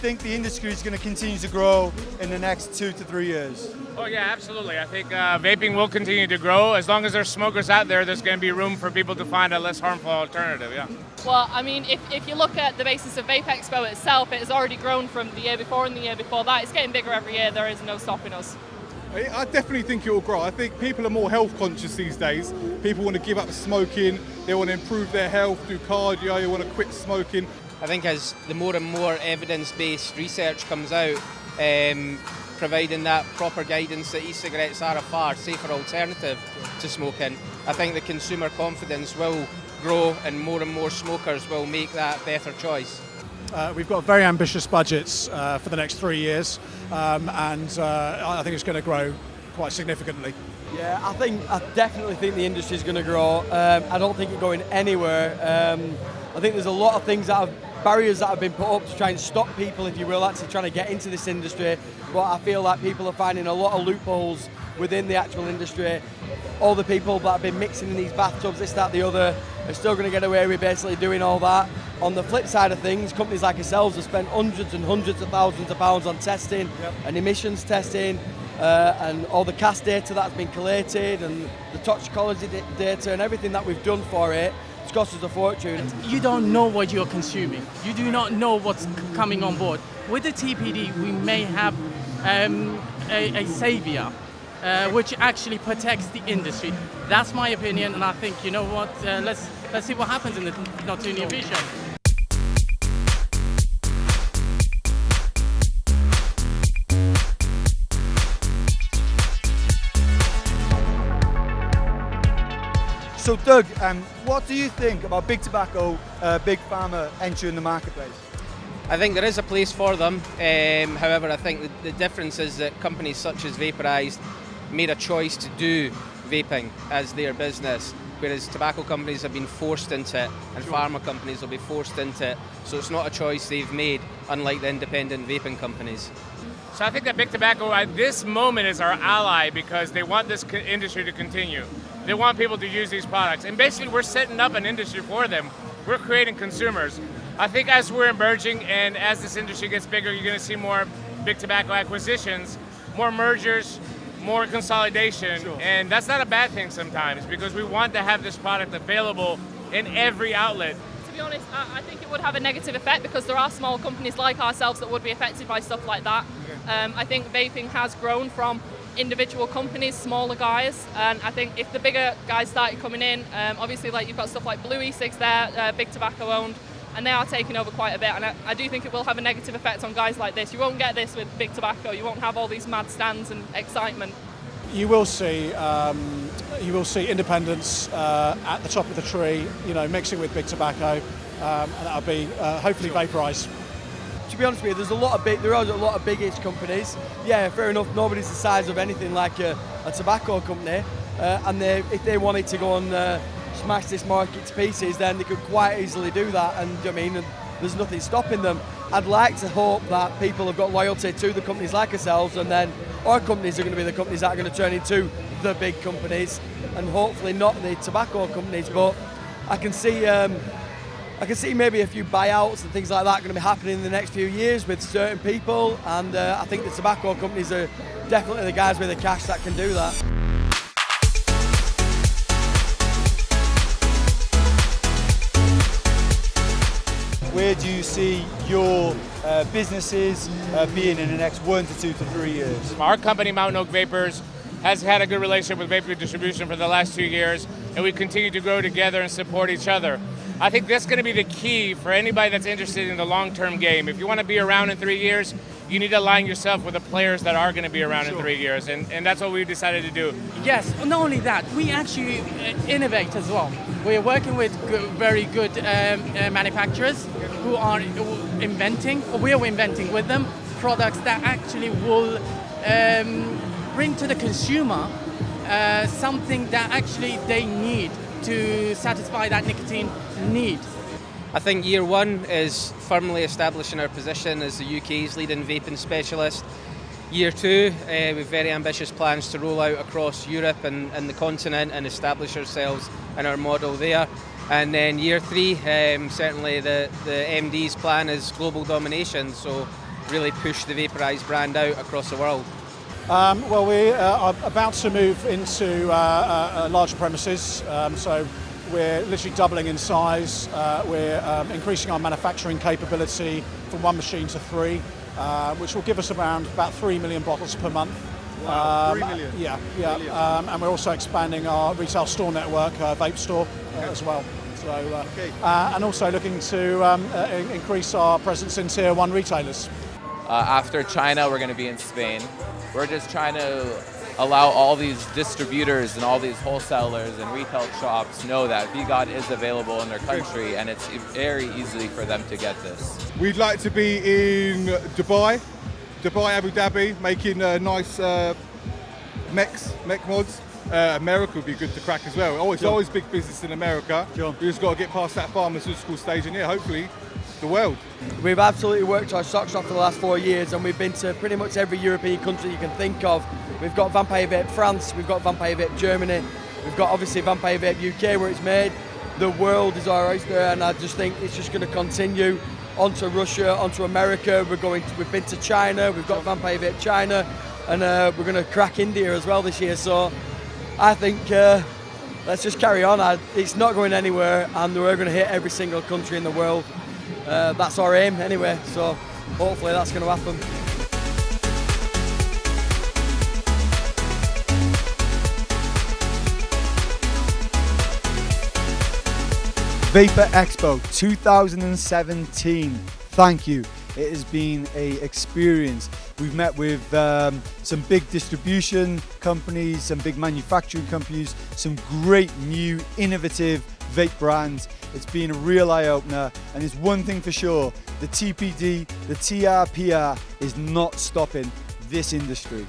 think the industry is going to continue to grow in the next 2 to 3 years? Oh yeah, absolutely. I think vaping will continue to grow. As long as there's smokers out there, there's going to be room for people to find a less harmful alternative, yeah. Well, I mean, if you look at the basis of Vape Expo itself, it has already grown from the year before and the year before that. It's getting bigger every year. There is no stopping us. I definitely think it will grow. I think people are more health conscious these days. People want to give up smoking, they want to improve their health, do cardio, they want to quit smoking. I think as the more and more evidence-based research comes out, providing that proper guidance that e-cigarettes are a far safer alternative to smoking, I think the consumer confidence will grow and more smokers will make that better choice. We've got very ambitious budgets for the next 3 years, and I think it's going to grow quite significantly. Yeah, I definitely think the industry is going to grow. I don't think it's going anywhere. I think there's a lot of things barriers that have been put up to try and stop people, if you will, actually trying to get into this industry. But I feel like people are finding a lot of loopholes within the actual industry. All the people that have been mixing in these bathtubs, this, that, the other, are still going to get away with basically doing all that. On the flip side of things, companies like ourselves have spent hundreds and hundreds of thousands of pounds on testing and emissions testing, and all the CAS data that's been collated and the toxicology data and everything that we've done for it. It's cost us a fortune. You don't know what you're consuming. You do not know what's coming on board. With the TPD, we may have a saviour, which actually protects the industry. That's my opinion, and I think, you know what, let's see what happens in the not too near future. So Doug, what do you think about big tobacco, big pharma entering the marketplace? I think there is a place for them. However, I think the difference is that companies such as Vaporized made a choice to do vaping as their business, whereas tobacco companies have been forced into it, and pharma companies will be forced into it. So it's not a choice they've made, unlike the independent vaping companies. So I think that big tobacco at this moment is our ally because they want this industry to continue. They want people to use these products. And basically we're setting up an industry for them. We're creating consumers. I think as we're emerging and as this industry gets bigger, you're going to see more big tobacco acquisitions, more mergers, more consolidation. Sure. And that's not a bad thing sometimes because we want to have this product available in every outlet. To be honest, I think it would have a negative effect because there are small companies like ourselves that would be affected by stuff like that. I think vaping has grown from individual companies, smaller guys, and I think if the bigger guys started coming in, obviously like you've got stuff like Blue Ecigs there, big tobacco owned, and they are taking over quite a bit, and I do think it will have a negative effect on guys like this. You won't get this with big tobacco, you won't have all these mad stands and excitement. You will see independents at the top of the tree, mixing with big tobacco, and that'll be hopefully Vaporized. To be honest with you, there are a lot of big-ish companies. Yeah, fair enough, nobody's the size of anything like a tobacco company, and if they wanted to go and smash this market to pieces, then they could quite easily do that, and there's nothing stopping them. I'd like to hope that people have got loyalty to the companies like ourselves, and then our companies are going to be the companies that are going to turn into the big companies, and hopefully not the tobacco companies, but I can see maybe a few buyouts and things like that going to be happening in the next few years with certain people, and I think the tobacco companies are definitely the guys with the cash that can do that. Where do you see your businesses being in the next 1 to 2 to 3 years? Our company, Mountain Oak Vapors, has had a good relationship with Vape distribution for the last 2 years, and we continue to grow together and support each other. I think that's going to be the key for anybody that's interested in the long-term game. If you want to be around in 3 years, you need to align yourself with the players that are going to be around in 3 years, and that's what we've decided to do. Yes, not only that, we actually innovate as well. We're working with very good manufacturers who are inventing, or we're inventing with them, products that actually will bring to the consumer something that actually they need to satisfy that nicotine need. I think year one is firmly establishing our position as the UK's leading vaping specialist. Year two, we've very ambitious plans to roll out across Europe and the continent and establish ourselves and our model there. And then year three, certainly the MD's plan is global domination. So really push the Vaporized brand out across the world? Well, we are about to move into larger premises, so we're literally doubling in size. We're increasing our manufacturing capability from 1 machine to 3, which will give us around about 3 million bottles per month. Wow, 3 million. Yeah. And we're also expanding our retail store network, Vape store, as well. So, and also looking to increase our presence in tier 1 retailers. After China, we're going to be in Spain. We're just trying to allow all these distributors and all these wholesalers and retail shops know that VGOD is available in their country, and it's very easy for them to get this. We'd like to be in Dubai, Abu Dhabi, making nice mech mods. America would be good to crack as well. It's always big business in America. Sure. We just got to get past that pharmaceutical stage, and hopefully the world. We've absolutely worked our socks off for the last 4 years, and we've been to pretty much every European country you can think of. We've got Vampire Vape France, we've got Vampire Vape Germany, we've got obviously Vampire Vape UK where it's made. The world is our oyster, and I just think it's just going to continue onto Russia, onto America. We've been to China, we've got Vampire Vape China, and we're going to crack India as well this year. So I think let's just carry on. It's not going anywhere, and we're going to hit every single country in the world. That's our aim anyway, so hopefully that's going to happen. Vaper Expo 2017. Thank you. It has been an experience. We've met with some big distribution companies, some big manufacturing companies, some great new innovative vape brands. It's been a real eye-opener, and there's one thing for sure: the TPD, the TRPR is not stopping this industry.